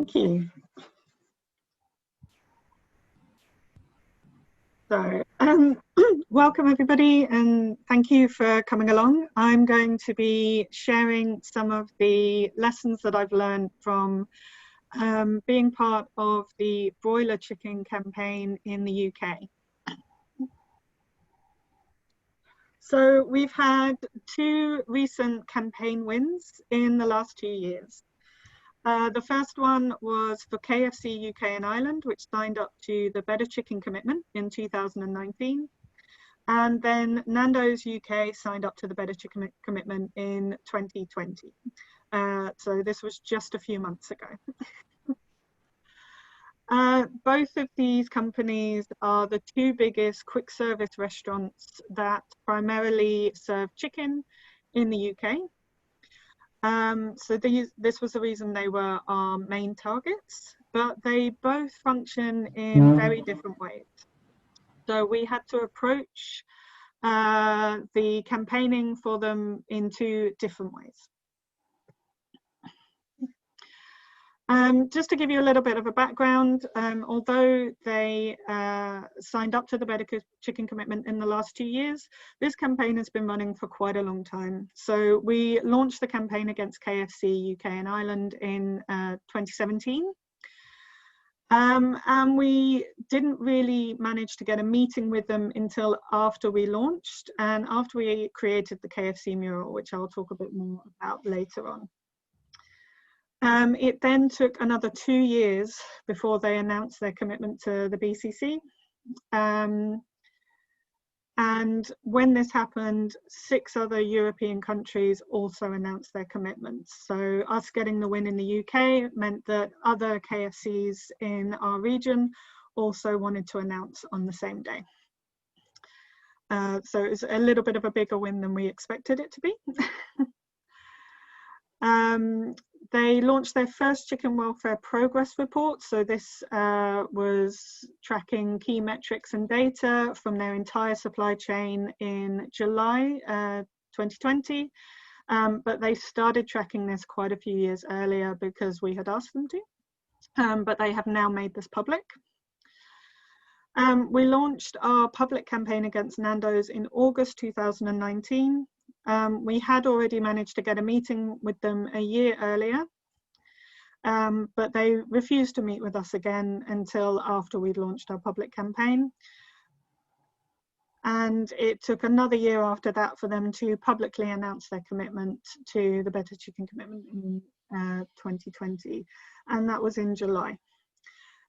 Thank you. So, welcome everybody, and thank you for coming along. I'm going to be sharing some of the lessons that I've learned from being part of the broiler chicken campaign in the UK. So we've had two recent campaign wins in the last 2 years. The first one was for KFC UK and Ireland, which signed up to the Better Chicken Commitment in 2019. And then Nando's UK signed up to the Better Chicken Commitment in 2020. So this was just a few months ago. Both of these companies are the two biggest quick service restaurants that primarily serve chicken in the UK. So this was the reason they were our main targets, but they both function in very different ways. So we had to approach the campaigning for them in two different ways. Just to give you a little bit of a background, although they signed up to the Better Chicken Commitment in the last 2 years, this campaign has been running for quite a long time. So we launched the campaign against KFC UK and Ireland in 2017. And we didn't really manage to get a meeting with them until after we launched and after we created the KFC mural, which I'll talk a bit more about later on. It then took another 2 years before they announced their commitment to the BCC. And when this happened, 6 other European countries also announced their commitments. So us getting the win in the UK meant that other KFCs in our region also wanted to announce on the same day. So it was a little bit of a bigger win than we expected it to be. They launched their first chicken welfare progress report. So this was tracking key metrics and data from their entire supply chain in July 2020. But they started tracking this quite a few years earlier because we had asked them to. But they have now made this public. We launched our public campaign against Nando's in August 2019. We had already managed to get a meeting with them a year earlier, but they refused to meet with us again until after we'd launched our public campaign. And it took another year after that for them to publicly announce their commitment to the Better Chicken Commitment in 2020, and that was in July.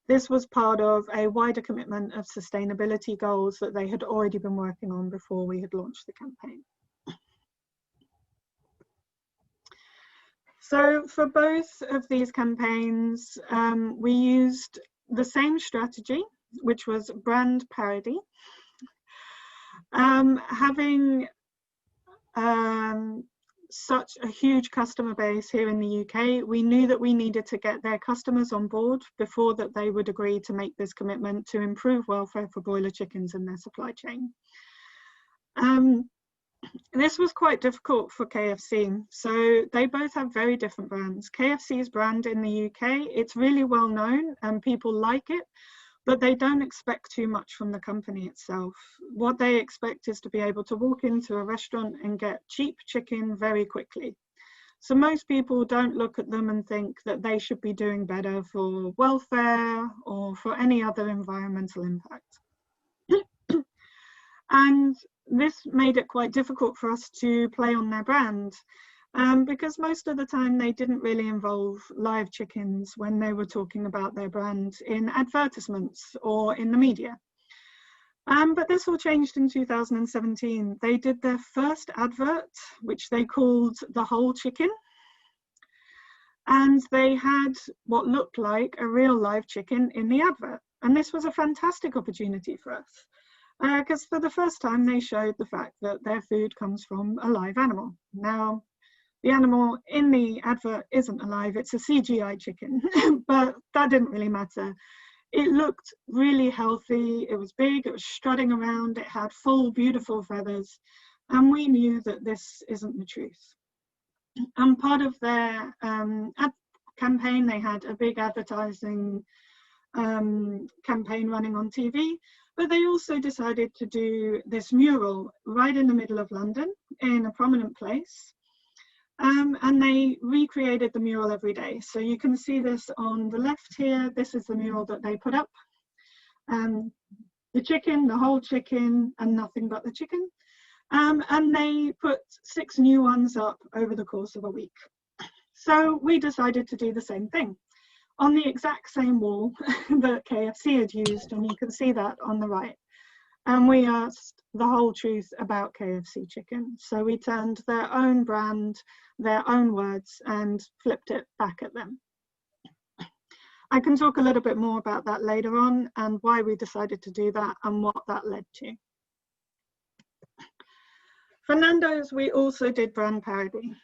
This was part of a wider commitment of sustainability goals that they had already been working on before we had launched the campaign. So for both of these campaigns, we used the same strategy, which was brand parody. Having such a huge customer base here in the UK, we knew that we needed to get their customers on board before that they would agree to make this commitment to improve welfare for broiler chickens in their supply chain. This was quite difficult for KFC. So they both have very different brands. KFC's brand in the UK, it's really well known and people like it, but they don't expect too much from the company itself. What they expect is to be able to walk into a restaurant and get cheap chicken very quickly. So most people don't look at them and think that they should be doing better for welfare or for any other environmental impact. And this made it quite difficult for us to play on their brand because most of the time they didn't really involve live chickens when they were talking about their brand in advertisements or in the media. But this all changed in 2017. They did their first advert, which they called The Whole Chicken. And they had what looked like a real live chicken in the advert. And this was a fantastic opportunity for us. Because for the first time they showed the fact that their food comes from a live animal. Now, the animal in the advert isn't alive, it's a CGI chicken, but that didn't really matter. It looked really healthy, it was big, it was strutting around, it had full, beautiful feathers, and we knew that this isn't the truth. And part of their campaign. They had a big advertising campaign running on TV, but they also decided to do this mural right in the middle of London in a prominent place. And they recreated the mural every day. So you can see this on the left here. This is the mural that they put up. The chicken, the whole chicken, and nothing but the chicken. And they put 6 new ones up over the course of a week. So we decided to do the same thing on the exact same wall that KFC had used, and you can see that on the right. And we asked the whole truth about KFC chicken. So we turned their own brand, their own words, and flipped it back at them. I can talk a little bit more about that later on and why we decided to do that and what that led to. For Nando's, we also did brand parody.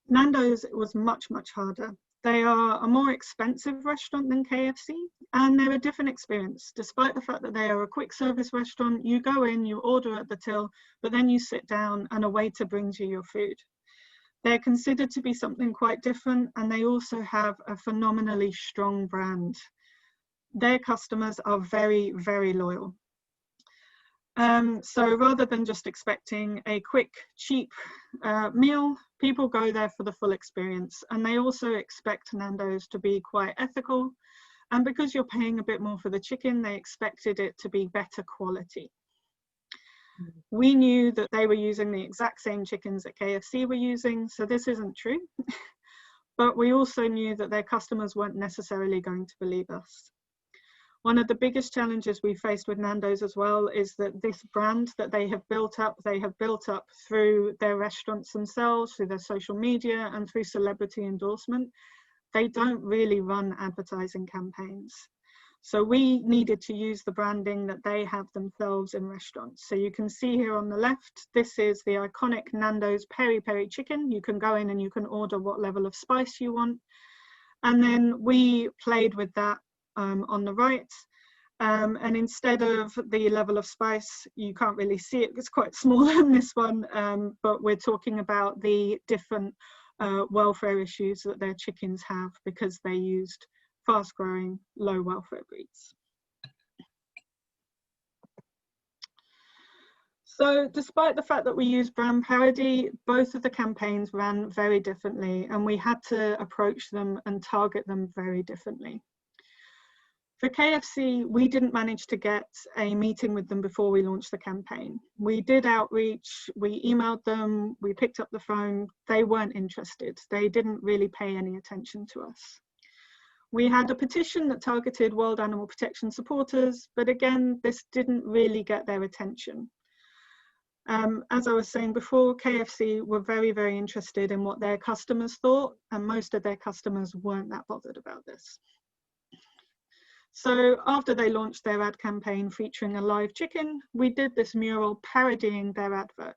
Nando's was much, much harder. They are a more expensive restaurant than KFC, and they're a different experience. Despite the fact that they are a quick service restaurant, you go in, you order at the till, but then you sit down and a waiter brings you your food. They're considered to be something quite different, and they also have a phenomenally strong brand. Their customers are very, very loyal. So rather than just expecting a quick, cheap meal, people go there for the full experience, and they also expect Nando's to be quite ethical. And because you're paying a bit more for the chicken, they expected it to be better quality. We knew that they were using the exact same chickens that KFC were using, so this isn't true. But we also knew that their customers weren't necessarily going to believe us. One of the biggest challenges we faced with Nando's as well is that this brand that they have built up through their restaurants themselves, through their social media, and through celebrity endorsement. They don't really run advertising campaigns. So we needed to use the branding that they have themselves in restaurants. So you can see here on the left, this is the iconic Nando's peri peri chicken. You can go in and you can order what level of spice you want. And then we played with that on the right. And instead of the level of spice, you can't really see it, it's quite small in this one, but we're talking about the different welfare issues that their chickens have because they used fast-growing, low welfare breeds. So despite the fact that we used brand parody, both of the campaigns ran very differently, and we had to approach them and target them very differently. For KFC, we didn't manage to get a meeting with them before we launched the campaign. We did outreach, we emailed them, we picked up the phone. They weren't interested. They didn't really pay any attention to us. We had a petition that targeted World Animal Protection supporters, but again, this didn't really get their attention. As I was saying before, KFC were very, very interested in what their customers thought, and most of their customers weren't that bothered about this. So after they launched their ad campaign featuring a live chicken, we did this mural parodying their advert.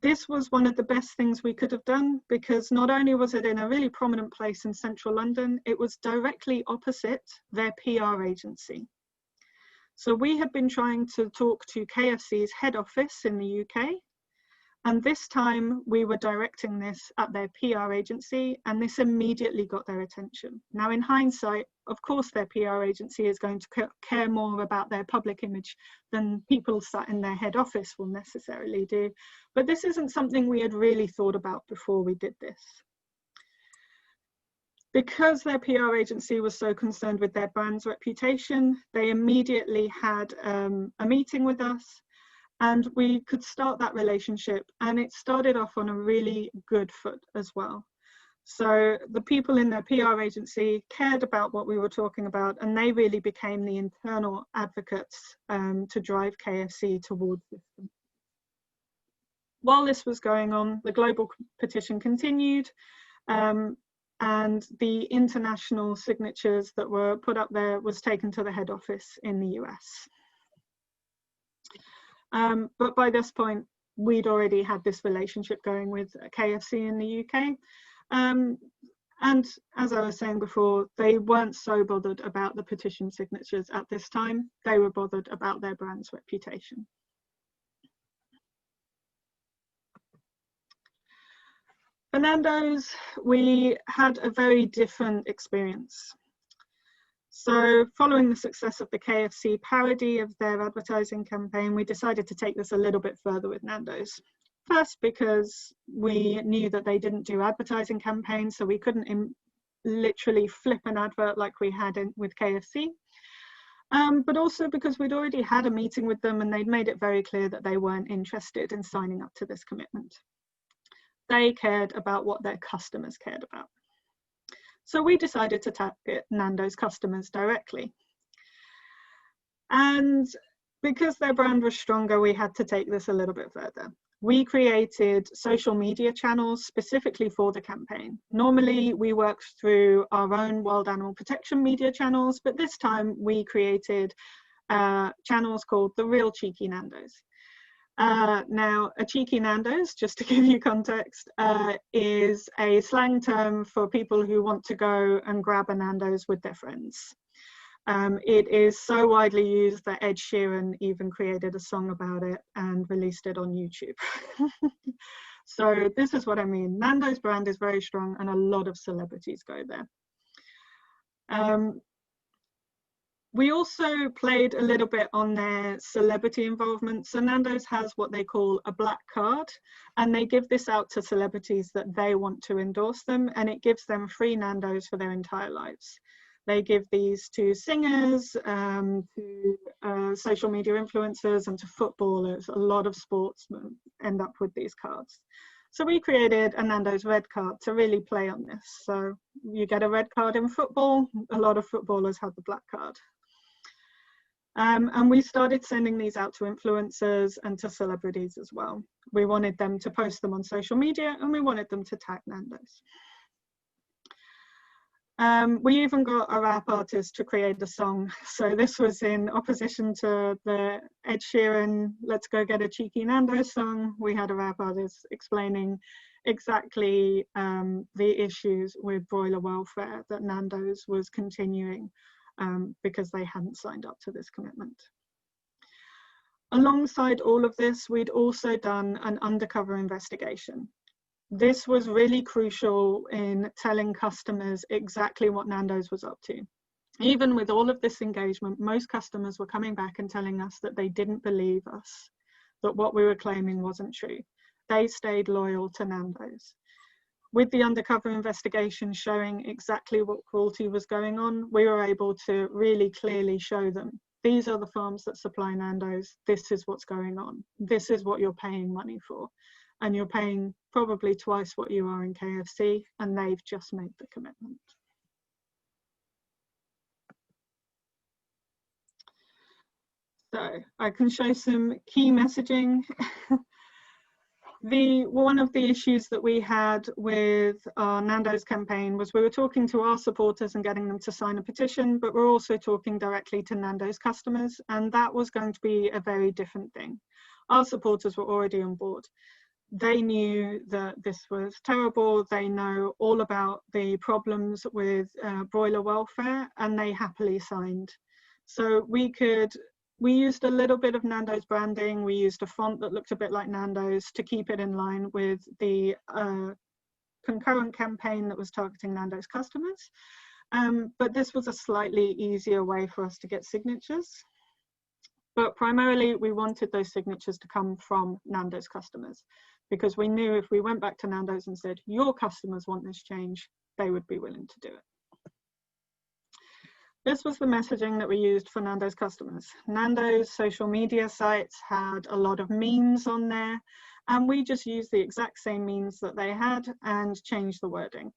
This was one of the best things we could have done because not only was it in a really prominent place in central London, it was directly opposite their PR agency. So we had been trying to talk to KFC's head office in the UK, and this time we were directing this at their PR agency, and this immediately got their attention. Now, in hindsight, of course, their PR agency is going to care more about their public image than people sat in their head office will necessarily do. But this isn't something we had really thought about before we did this. Because their PR agency was so concerned with their brand's reputation, they immediately had a meeting with us, and we could start that relationship, and it started off on a really good foot as well. So the people in their PR agency cared about what we were talking about, and they really became the internal advocates to drive KFC towards this. While this was going on, the global petition continued, and the international signatures that were put up there was taken to the head office in the US. But by this point, we'd already had this relationship going with KFC in the UK. And as I was saying before, they weren't so bothered about the petition signatures at this time. They were bothered about their brand's reputation. For Nando's, we had a very different experience. So following the success of the KFC parody of their advertising campaign, we decided to take this a little bit further with Nando's. First, because we knew that they didn't do advertising campaigns, so we couldn't literally flip an advert like we had with KFC. But also because we'd already had a meeting with them and they'd made it very clear that they weren't interested in signing up to this commitment. They cared about what their customers cared about. So we decided to target Nando's customers directly. And because their brand was stronger, we had to take this a little bit further. We created social media channels specifically for the campaign. Normally, we worked through our own Wild Animal Protection media channels, but this time we created channels called The Real Cheeky Nando's. Now, a cheeky Nando's, just to give you context, is a slang term for people who want to go and grab a Nando's with their friends. It is so widely used that Ed Sheeran even created a song about it and released it on YouTube. So this is what I mean. Nando's brand is very strong and a lot of celebrities go there. We also played a little bit on their celebrity involvement. So Nando's has what they call a black card, and they give this out to celebrities that they want to endorse them, and it gives them free Nando's for their entire lives. They give these to singers, to social media influencers, and to footballers. A lot of sportsmen end up with these cards. So we created a Nando's red card to really play on this. So you get a red card in football, a lot of footballers have the black card. And we started sending these out to influencers and to celebrities as well. We wanted them to post them on social media and we wanted them to tag Nando's. We even got a rap artist to create a song. So this was in opposition to the Ed Sheeran, Let's Go Get a Cheeky Nando's song. We had a rap artist explaining exactly the issues with broiler welfare that Nando's was continuing because they hadn't signed up to this commitment. Alongside all of this, we'd also done an undercover investigation. This was really crucial in telling customers exactly what Nando's was up to. Even with all of this engagement, most customers were coming back and telling us that they didn't believe us, that what we were claiming wasn't true. They stayed loyal to Nando's. With the undercover investigation showing exactly what cruelty was going on, we were able to really clearly show them, these are the farms that supply Nando's, this is what's going on, this is what you're paying money for. And you're paying probably twice what you are in KFC, and they've just made the commitment. So I can show some key messaging. One of the issues that we had with our Nando's campaign was we were talking to our supporters and getting them to sign a petition, but we're also talking directly to Nando's customers, and that was going to be a very different thing. Our supporters were already on board. They knew that this was terrible. They know all about the problems with broiler welfare, and they happily signed. So we used a little bit of Nando's branding. We used a font that looked a bit like Nando's to keep it in line with the concurrent campaign that was targeting Nando's customers. But this was a slightly easier way for us to get signatures. But primarily, we wanted those signatures to come from Nando's customers, because we knew if we went back to Nando's and said, your customers want this change, they would be willing to do it. This was the messaging that we used for Nando's customers. Nando's social media sites had a lot of memes on there, and we just used the exact same memes that they had and changed the wording.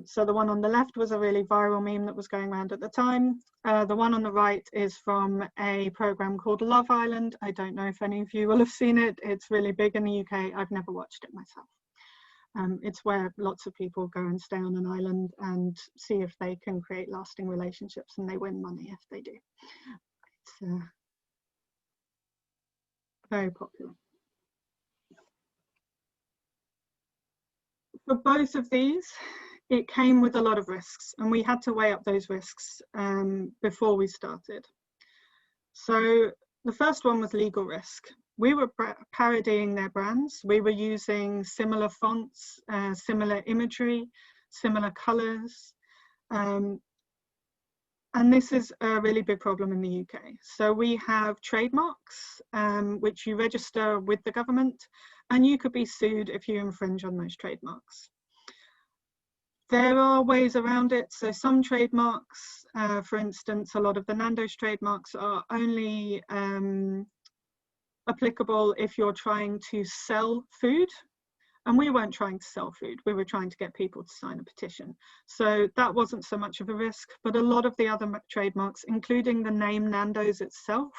So the one on the left was a really viral meme that was going around at the time. The one on the right is from a program called Love Island. I don't know if any of you will have seen it. It's really big in the UK. I've never watched it myself. It's where lots of people go and stay on an island and see if they can create lasting relationships, and they win money if they do. It's very popular. For both of these, it came with a lot of risks, and we had to weigh up those risks before we started. So the first one was legal risk. We were parodying their brands. We were using similar fonts, similar imagery, similar colors. And this is a really big problem in the UK. So we have trademarks, which you register with the government, and you could be sued if you infringe on those trademarks. There are ways around it. So some trademarks, for instance, a lot of the Nando's trademarks are only applicable if you're trying to sell food. And we weren't trying to sell food, we were trying to get people to sign a petition. So that wasn't so much of a risk, but a lot of the other trademarks, including the name Nando's itself,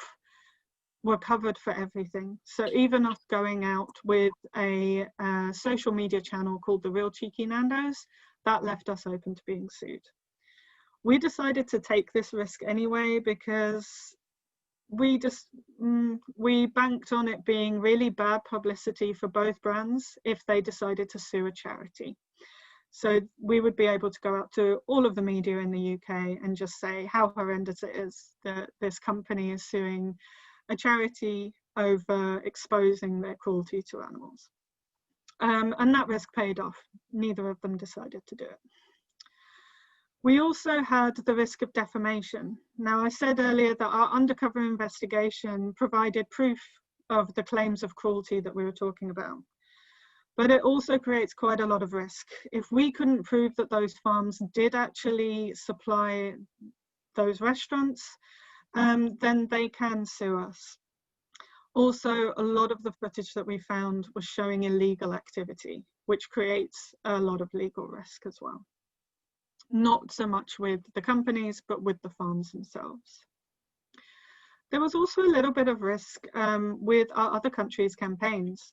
were covered for everything. So even us going out with a social media channel called The Real Cheeky Nando's, that left us open to being sued. We decided to take this risk anyway because we banked on it being really bad publicity for both brands if they decided to sue a charity. So we would be able to go out to all of the media in the UK and just say how horrendous it is that this company is suing a charity over exposing their cruelty to animals. And that risk paid off. Neither of them decided to do it. We also had the risk of defamation. Now, I said earlier that our undercover investigation provided proof of the claims of cruelty that we were talking about. But it also creates quite a lot of risk. If we couldn't prove that those farms did actually supply those restaurants, then they can sue us. Also, a lot of the footage that we found was showing illegal activity, which creates a lot of legal risk as well. Not so much with the companies, but with the farms themselves. There was also a little bit of risk with our other countries' campaigns.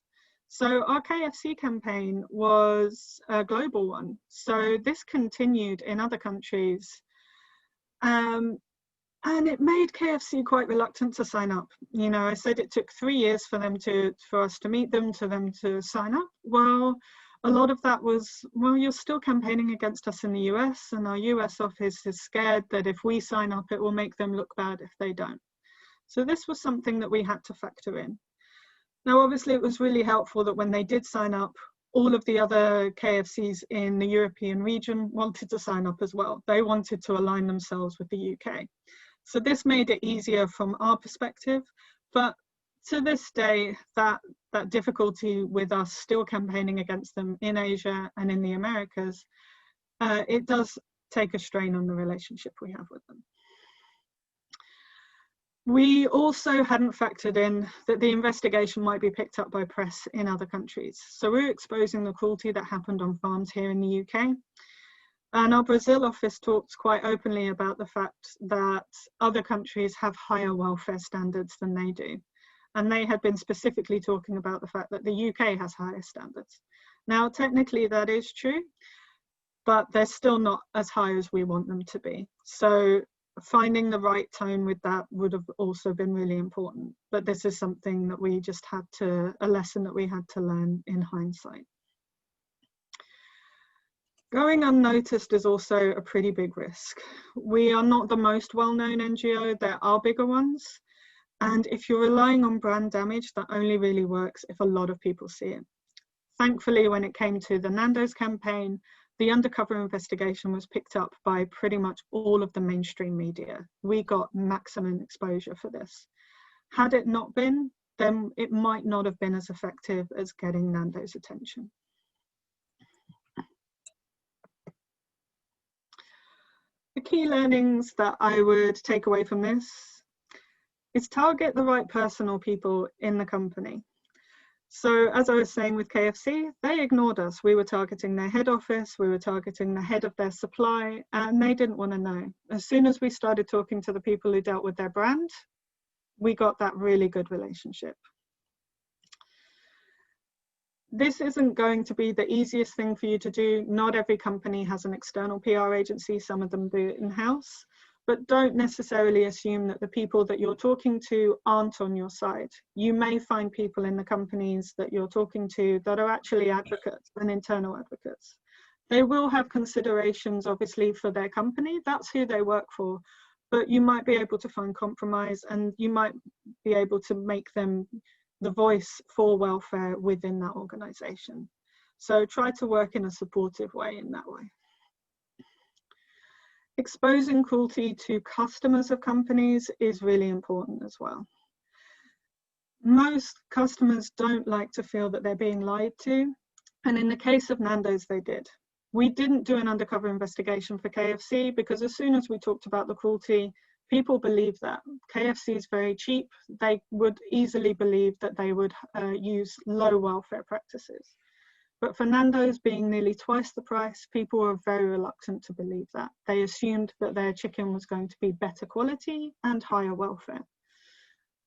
So our KFC campaign was a global one. So this continued in other countries. And it made KFC quite reluctant to sign up. You know, I said it took 3 years for us to meet them, to them to sign up. Well, a lot of that was, well, you're still campaigning against us in the US, and our US office is scared that if we sign up, it will make them look bad if they don't. So this was something that we had to factor in. Now, obviously, it was really helpful that when they did sign up, all of the other KFCs in the European region wanted to sign up as well. They wanted to align themselves with the UK. So this made it easier from our perspective, but to this day, that difficulty with us still campaigning against them in Asia and in the Americas, it does take a strain on the relationship we have with them. We also hadn't factored in that the investigation might be picked up by press in other countries. So we're exposing the cruelty that happened on farms here in the UK. And our Brazil office talks quite openly about the fact that other countries have higher welfare standards than they do. And they had been specifically talking about the fact that the UK has higher standards. Now, technically that is true, but they're still not as high as we want them to be. So finding the right tone with that would have also been really important. But this is something that we just had to, a lesson that we had to learn in hindsight. Going unnoticed is also a pretty big risk. We are not the most well-known NGO, there are bigger ones. And if you're relying on brand damage, that only really works if a lot of people see it. Thankfully, when it came to the Nando's campaign, the undercover investigation was picked up by pretty much all of the mainstream media. We got maximum exposure for this. Had it not been, then it might not have been as effective as getting Nando's attention. The key learnings that I would take away from this is target the right person or people in the company. So as I was saying with KFC, they ignored us. We were targeting their head office, we were targeting the head of their supply, and they didn't want to know. As soon as we started talking to the people who dealt with their brand, we got that really good relationship. This isn't going to be the easiest thing for you to do. Not every company has an external PR agency, some of them do it in-house. But don't necessarily assume that the people that you're talking to aren't on your side. You may find people in the companies that you're talking to that are actually advocates and internal advocates. They will have considerations, obviously, for their company. That's who they work for. But you might be able to find compromise, and you might be able to make them the voice for welfare within that organisation. So try to work in a supportive way in that way. Exposing cruelty to customers of companies is really important as well. Most customers don't like to feel that they're being lied to, and in the case of Nando's, they did. We didn't do an undercover investigation for KFC because as soon as we talked about the cruelty, people believe that. KFC is very cheap. They would easily believe that they would use low welfare practices. But for Nando's being nearly twice the price, people were very reluctant to believe that. They assumed that their chicken was going to be better quality and higher welfare.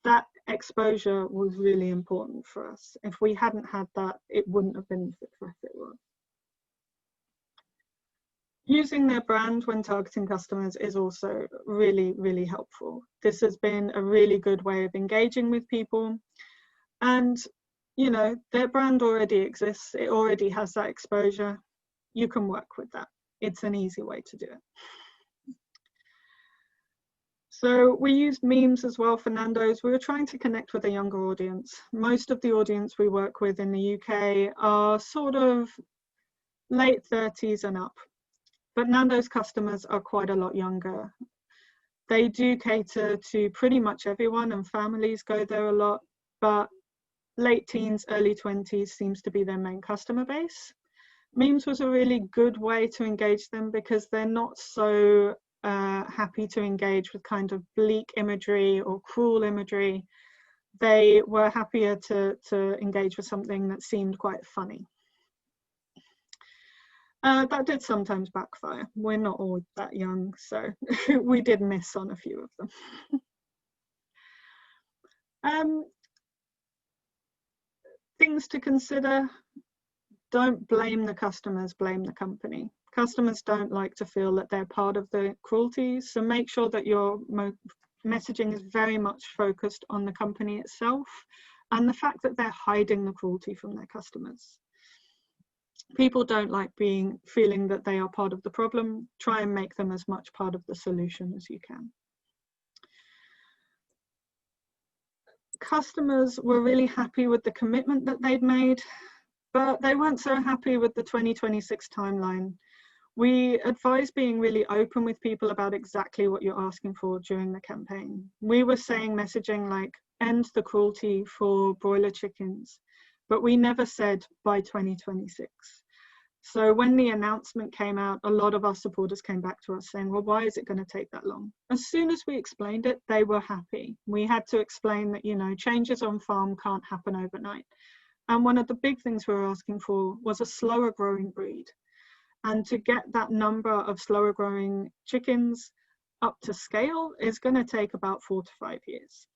That exposure was really important for us. If we hadn't had that, it wouldn't have been the success it was. Using their brand when targeting customers is also really, really helpful. This has been a really good way of engaging with people. And you know, their brand already exists. It already has that exposure. You can work with that. It's an easy way to do it. So we used memes as well for Nando's. We were trying to connect with a younger audience. Most of the audience we work with in the UK are sort of late 30s and up. But Nando's customers are quite a lot younger. They do cater to pretty much everyone, and families go there a lot, but late teens, early 20s seems to be their main customer base. Memes was a really good way to engage them because they're not so happy to engage with kind of bleak imagery or cruel imagery. They were happier to engage with something that seemed quite funny. That did sometimes backfire. We're not all that young, so we did miss on a few of them. Things to consider: don't blame the customers, blame the company. Customers don't like to feel that they're part of the cruelty, so make sure that your messaging is very much focused on the company itself and the fact that they're hiding the cruelty from their customers. People don't like feeling that they are part of the problem. Try and make them as much part of the solution as you can. Customers were really happy with the commitment that they'd made, but they weren't so happy with the 2026 timeline. We advise being really open with people about exactly what you're asking for during the campaign. We were saying messaging like, end the cruelty for broiler chickens, but we never said by 2026. So when the announcement came out, a lot of our supporters came back to us saying, well, why is it going to take that long? As soon as we explained it, they were happy. We had to explain that, you know, changes on farm can't happen overnight. And one of the big things we were asking for was a slower growing breed. And to get that number of slower growing chickens up to scale is going to take about 4 to 5 years.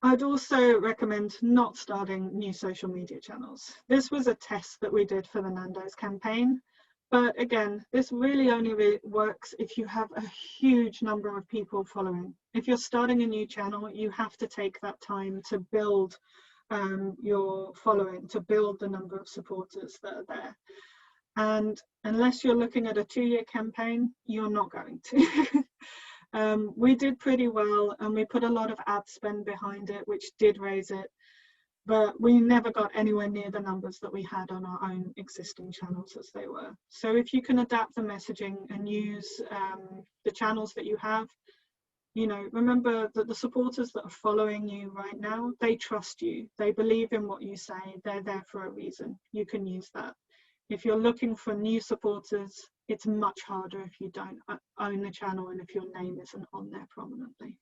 I'd also recommend not starting new social media channels. This was a test that we did for the Nando's campaign. But again, this really only works if you have a huge number of people following. If you're starting a new channel, you have to take that time to build your following, to build the number of supporters that are there. And unless you're looking at a 2-year campaign, you're not going to. We did pretty well, and we put a lot of ad spend behind it, which did raise it, but we never got anywhere near the numbers that we had on our own existing channels as they were. So if you can adapt the messaging and use the channels that you have, you know, remember that the supporters that are following you right now, they trust you, they believe in what you say, they're there for a reason. You can use that. If you're looking for new supporters, it's much harder if you don't own the channel and if your name isn't on there prominently.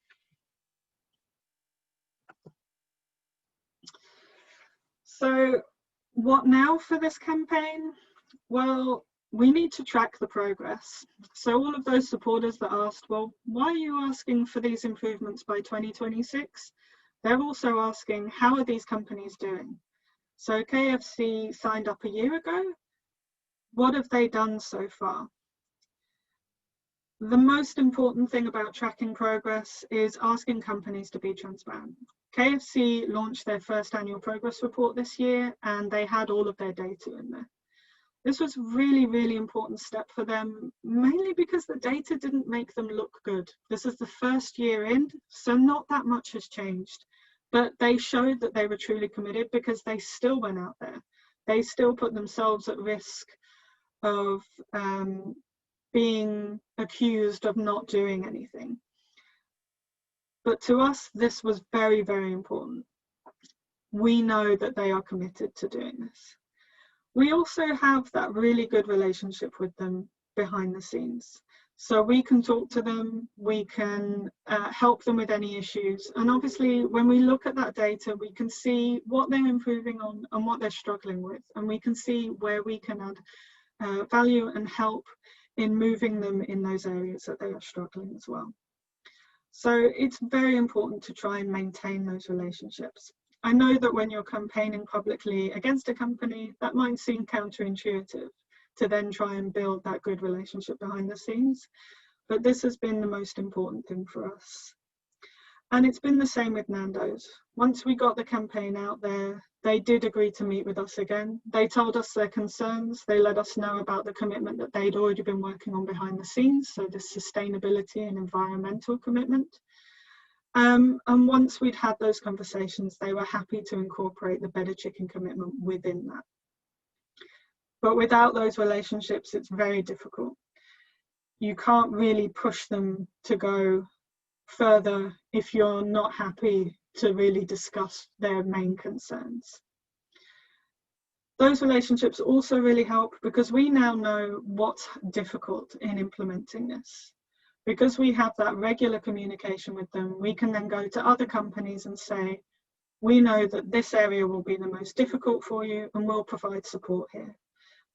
So what now for this campaign? Well, we need to track the progress. So all of those supporters that asked, well, why are you asking for these improvements by 2026? They're also asking, how are these companies doing? So KFC signed up a year ago. What have they done so far? The most important thing about tracking progress is asking companies to be transparent. KFC launched their first annual progress report this year, and they had all of their data in there. This was really, really important step for them, mainly because the data didn't make them look good. This is the first year in, so not that much has changed. But they showed that they were truly committed because they still went out there. They still put themselves at risk of being accused of not doing anything. But to us, this was very, very important. We know that they are committed to doing this. We also have that really good relationship with them behind the scenes. So we can talk to them, we can help them with any issues. And obviously, when we look at that data, we can see what they're improving on and what they're struggling with. And we can see where we can add value and help in moving them in those areas that they are struggling as well. So it's very important to try and maintain those relationships. I know that when you're campaigning publicly against a company, that might seem counterintuitive to then try and build that good relationship behind the scenes, but this has been the most important thing for us. And it's been the same with Nando's. Once we got the campaign out there, they did agree to meet with us again. They told us their concerns. They let us know about the commitment that they'd already been working on behind the scenes, so the sustainability and environmental commitment. And once we'd had those conversations, they were happy to incorporate the Better Chicken commitment within that. But without those relationships, it's very difficult. You can't really push them to go further if you're not happy to really discuss their main concerns. Those relationships also really help because we now know what's difficult in implementing this. Because we have that regular communication with them, we can then go to other companies and say, we know that this area will be the most difficult for you and we'll provide support here.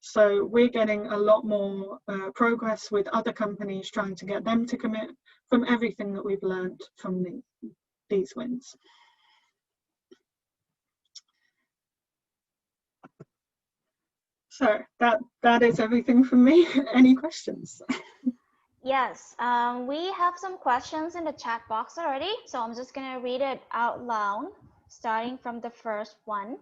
So we're getting a lot more progress with other companies, trying to get them to commit from everything that we've learned from these wins. So that is everything from me. Any questions? Yes, we have some questions in the chat box already, so I'm just gonna read it out loud, starting from the first one.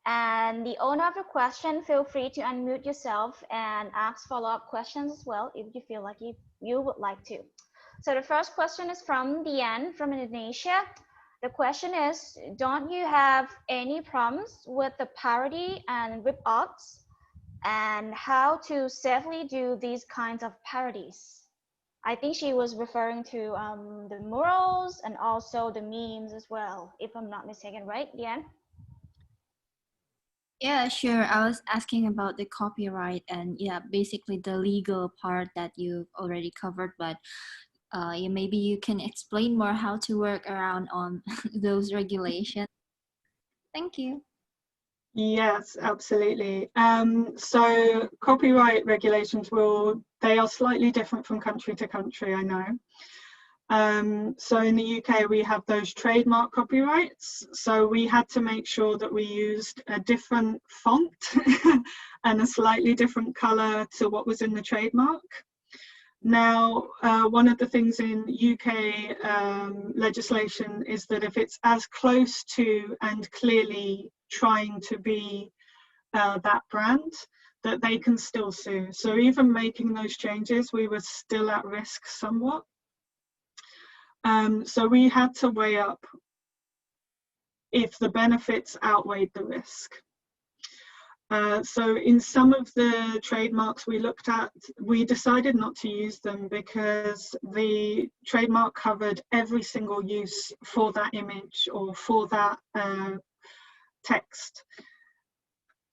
And the owner of the question, feel free to unmute yourself and ask follow-up questions as well if you feel like you would like to. So the first question is from Diane from Indonesia. The question is, don't you have any problems with the parody and rip-offs? And how to safely do these kinds of parodies? I think she was referring to the murals and also the memes as well, if I'm not mistaken, right, Diane? Yeah, sure. I was asking about the copyright and yeah, basically the legal part that you've already covered, but yeah, maybe you can explain more how to work around on those regulations. Thank you. Yes, absolutely. So copyright regulations they are slightly different from country to country, I know. So in the UK, we have those trademark copyrights. So we had to make sure that we used a different font and a slightly different color to what was in the trademark. Now, one of the things in UK legislation is that if it's as close to and clearly trying to be that brand, that they can still sue. So even making those changes, we were still at risk somewhat. So we had to weigh up if the benefits outweighed the risk. So in some of the trademarks we looked at, we decided not to use them because the trademark covered every single use for that image or for that text.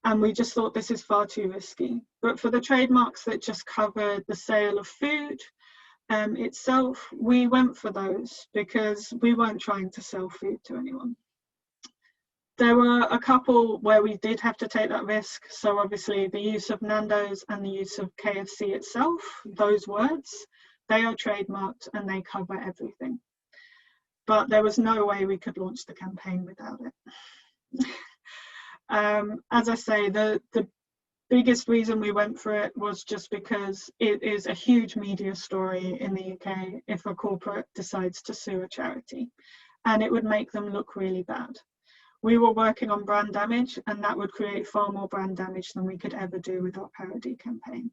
And we just thought this is far too risky. But for the trademarks that just covered the sale of food itself, we went for those because we weren't trying to sell food to anyone. There were a couple where we did have to take that risk. So obviously the use of Nando's and the use of KFC itself, those words, they are trademarked and they cover everything. But there was no way we could launch the campaign without it. As I say, the biggest reason we went for it was just because it is a huge media story in the UK if a corporate decides to sue a charity, and it would make them look really bad. we were working on brand damage, and that would create far more brand damage than we could ever do with our parody campaign.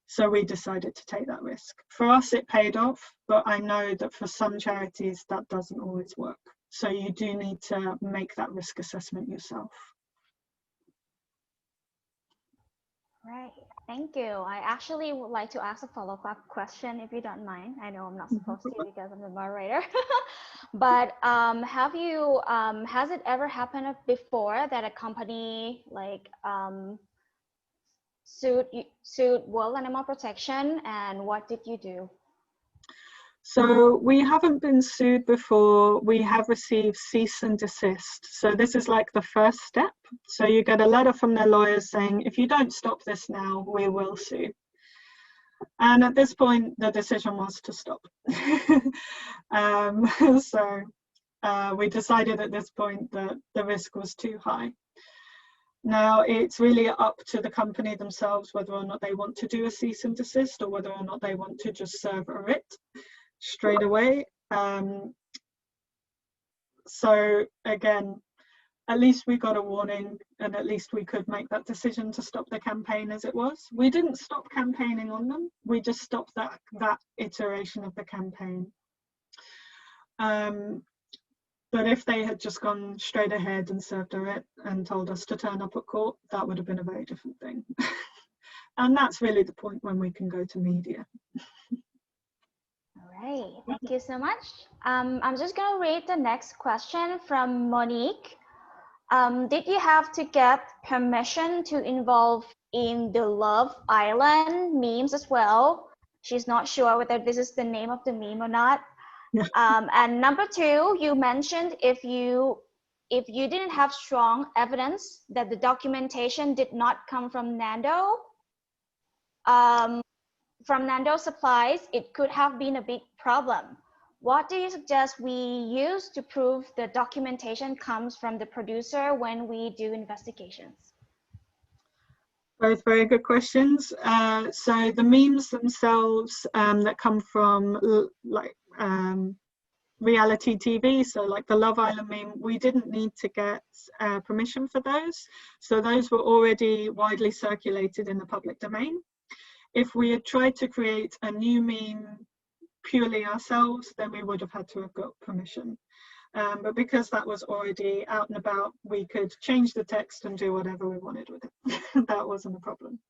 So we decided to take that risk. For us, it paid off, but I know that for some charities, that doesn't always work. So you do need to make that risk assessment yourself. Right, thank you. I actually would like to ask a follow-up question, if you don't mind. I know I'm not supposed to because I'm the moderator. But has it ever happened before that a company like sued World Animal Protection, and what did you do? So we haven't been sued before. We have received cease and desist. So this is like the first step. So you get a letter from their lawyers saying, if you don't stop this now, we will sue. And at this point, the decision was to stop. We decided at this point that the risk was too high. Now, it's really up to the company themselves whether or not they want to do a cease and desist or whether or not they want to just serve a writ straight away. So again, at least we got a warning, and at least we could make that decision to stop the campaign as it was. We didn't stop campaigning on them, we just stopped that iteration of the campaign. But if they had just gone straight ahead and served a writ and told us to turn up at court, that would have been a very different thing. And that's really the point when we can go to media. All right, thank you so much. I'm just going to read the next question from Monique. Did you have to get permission to involve in the Love Island memes as well? She's not sure whether this is the name of the meme or not. Yeah. And number two, you mentioned if you didn't have strong evidence that the documentation did not come from Nando, from Nando supplies, it could have been a big problem. What do you suggest we use to prove the documentation comes from the producer when we do investigations? Both very good questions. So the memes themselves that come from reality TV, so like the Love Island meme, we didn't need to get permission for those. So those were already widely circulated in the public domain. If we had tried to create a new meme purely ourselves, then we would have had to have got permission. But because that was already out and about, we could change the text and do whatever we wanted with it. That wasn't a problem.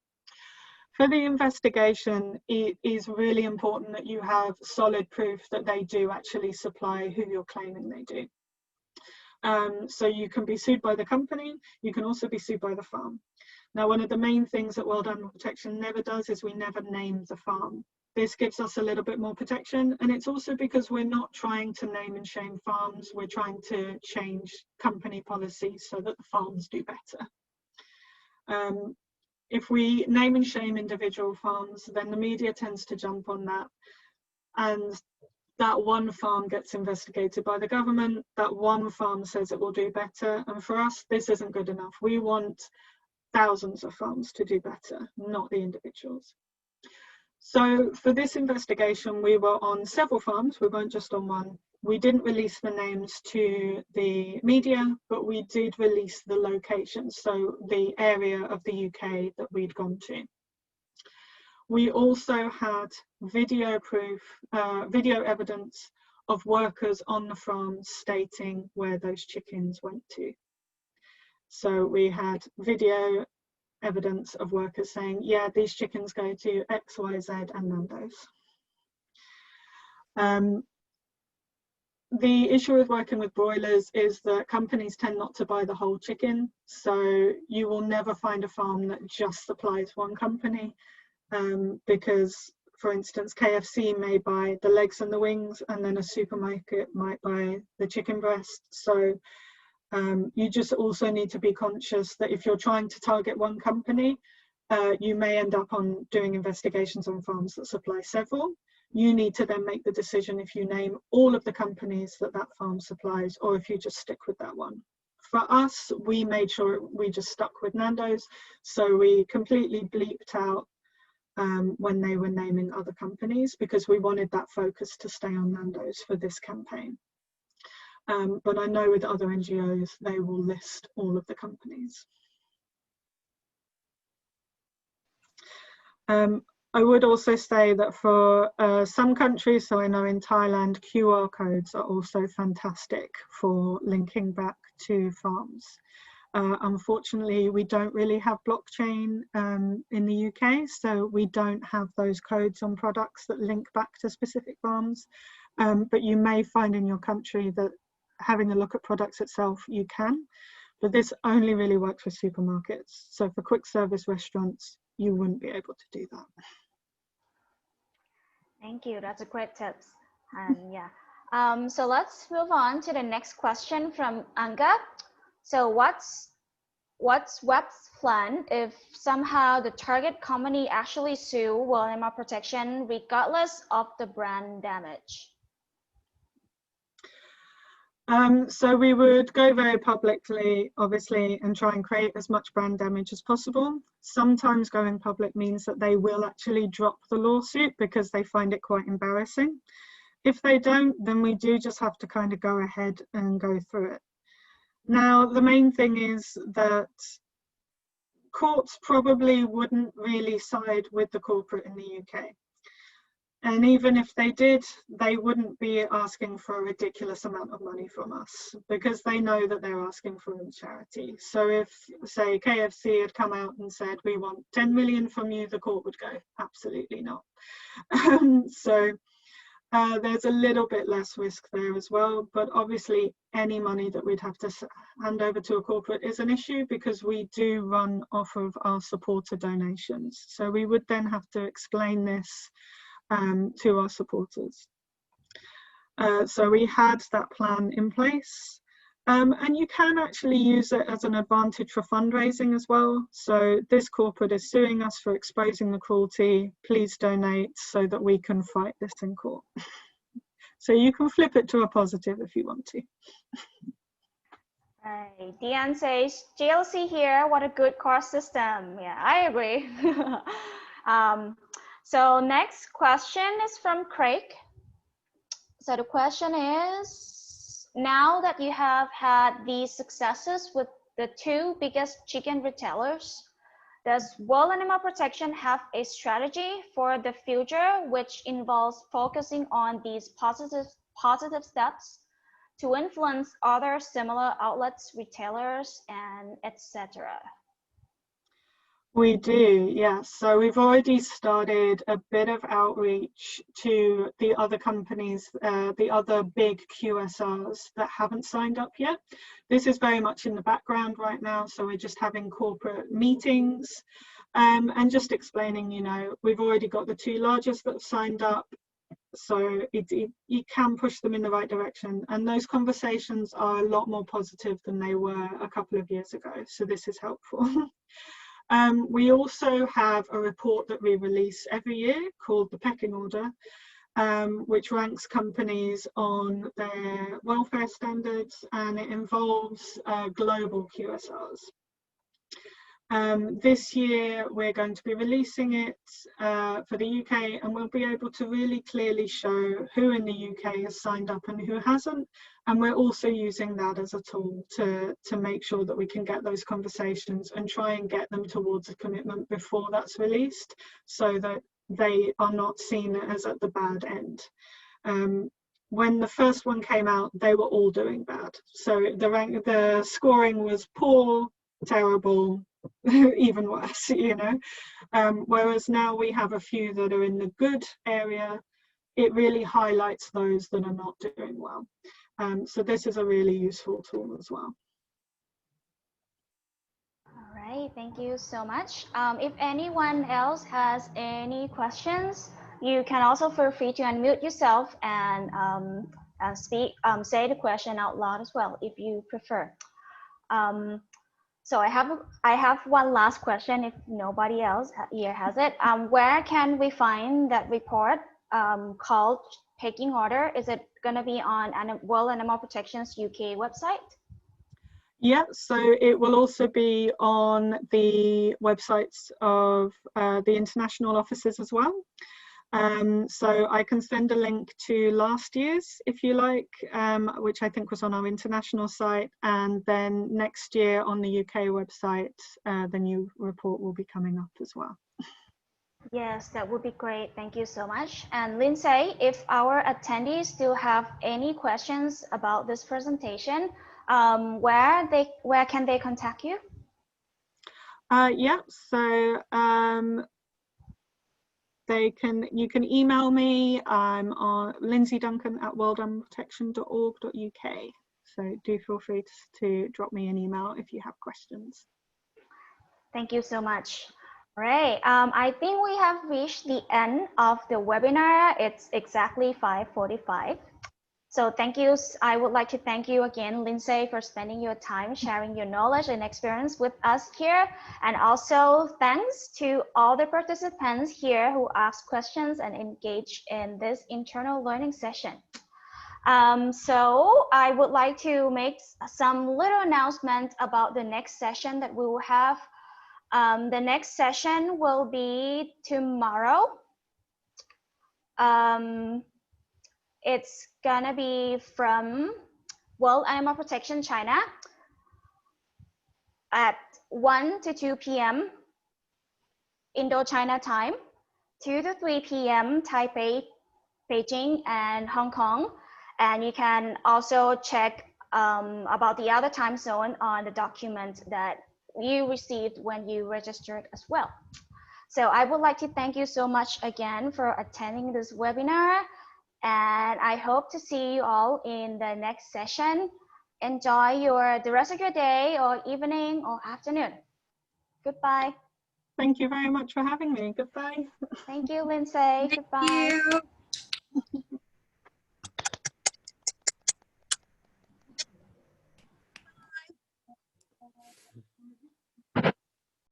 For the investigation, it is really important that you have solid proof that they do actually supply who you're claiming they do. So you can be sued by the company, you can also be sued by the farm. Now, one of the main things that World Animal Protection never does is we never name the farm. This gives us a little bit more protection, and it's also because we're not trying to name and shame farms, we're trying to change company policies so that the farms do better. If we name and shame individual farms, then the media tends to jump on that, and that one farm gets investigated by the government, that one farm says it will do better, and for us this isn't good enough. We want thousands of farms to do better, not the individuals. So for this investigation, we were on several farms, we weren't just on one. We didn't release the names to the media, but we did release the locations, so the area of the UK that we'd gone to. We also had video proof, video evidence of workers on the farms stating where those chickens went to. So we had video evidence of workers saying, yeah, these chickens go to X, Y, Z and Nando's. The issue with working with broilers is that companies tend not to buy the whole chicken. So you will never find a farm that just supplies one company, because, for instance, KFC may buy the legs and the wings, and then a supermarket might buy the chicken breast. So you just also need to be conscious that if you're trying to target one company, you may end up on doing investigations on farms that supply several. You need to then make the decision if you name all of the companies that that farm supplies, or if you just stick with that one. For us, we made sure we just stuck with Nando's, so we completely bleeped out when they were naming other companies, because we wanted that focus to stay on Nando's for this campaign. But I know with other NGOs, they will list all of the companies. I would also say that for some countries, so I know in Thailand, QR codes are also fantastic for linking back to farms. Unfortunately, we don't really have blockchain in the UK, so we don't have those codes on products that link back to specific farms. But you may find in your country that having a look at products itself, you can. But this only really works for supermarkets. So for quick service restaurants, you wouldn't be able to do that. Thank you. That's a great tips. And yeah. So let's move on to the next question from Anga. So what's WAP's plan if somehow the target company actually sue World Animal Protection regardless of the brand damage? So we would go very publicly, obviously, and try and create as much brand damage as possible. Sometimes going public means that they will actually drop the lawsuit because they find it quite embarrassing. If they don't, then we do just have to kind of go ahead and go through it. Now, the main thing is that courts probably wouldn't really side with the corporate in the UK. And even if they did, they wouldn't be asking for a ridiculous amount of money from us because they know that they're asking for a charity. So if, say, KFC had come out and said, we want 10 million from you, the court would go, absolutely not. So there's a little bit less risk there as well. But obviously, any money that we'd have to hand over to a corporate is an issue because we do run off of our supporter donations. So we would then have to explain this to our supporters. So we had that plan in place, and you can actually use it as an advantage for fundraising as well. So this corporate is suing us for exposing the cruelty. Please donate so that we can fight this in court. So you can flip it to a positive if you want to. Right. Diane says, GLC here, what a good cost system. Yeah, I agree. So next question is from Craig. So the question is, now that you have had these successes with the two biggest chicken retailers, does World Animal Protection have a strategy for the future which involves focusing on these positive steps to influence other similar outlets, retailers, and etc.? We do, yes. So we've already started a bit of outreach to the other companies, the other big QSRs that haven't signed up yet. This is very much in the background right now. So we're just having corporate meetings and just explaining, you know, we've already got the two largest that have signed up. So you can push them in the right direction. And those conversations are a lot more positive than they were a couple of years ago. So this is helpful. We also have a report that we release every year called the Pecking Order, which ranks companies on their welfare standards, and it involves global QSRs. This year we're going to be releasing it for the UK, and we'll be able to really clearly show who in the UK has signed up and who hasn't. And we're also using that as a tool to make sure that we can get those conversations and try and get them towards a commitment before that's released, so that they are not seen as at the bad end. When the first one came out, they were all doing bad. So the scoring was poor, terrible, even worse, you know. Whereas now we have a few that are in the good area. It really highlights those that are not doing well. So this is a really useful tool as well. All right, thank you so much. If anyone else has any questions, you can also feel free to unmute yourself and say the question out loud as well, if you prefer. So I have one last question, if nobody else here has it. Where can we find that report called Pecking Order? Is it going to be on World Animal Protection's UK website? Yeah, so it will also be on the websites of the international offices as well. So I can send a link to last year's if you like, which I think was on our international site, and then next year on the UK website, the new report will be coming up as well. Yes, that would be great. Thank you so much. And Lindsay, if our attendees still have any questions about this presentation, where can they contact you? Yeah, so you can email me. I'm on lindsayduncan@worldanimalprotection.org.uk. So do feel free to drop me an email if you have questions. Thank you so much. All right, I think we have reached the end of the webinar. It's exactly 5:45. So thank you. I would like to thank you again, Lindsay, for spending your time sharing your knowledge and experience with us here. And also thanks to all the participants here who asked questions and engaged in this internal learning session. So I would like to make some little announcement about the next session that we will have. The next session will be tomorrow. It's gonna be from World Animal Protection China at 1 to 2 p.m. Indo-China time, 2 to 3 p.m. Taipei, Beijing, and Hong Kong. And you can also check about the other time zone on the document that you received when you registered as well. So I would like to thank you so much again for attending this webinar. And I hope to see you all in the next session. Enjoy the rest of your day or evening or afternoon. Goodbye. Thank you very much for having me. Goodbye. Thank you, Lindsay. Goodbye. Thank you.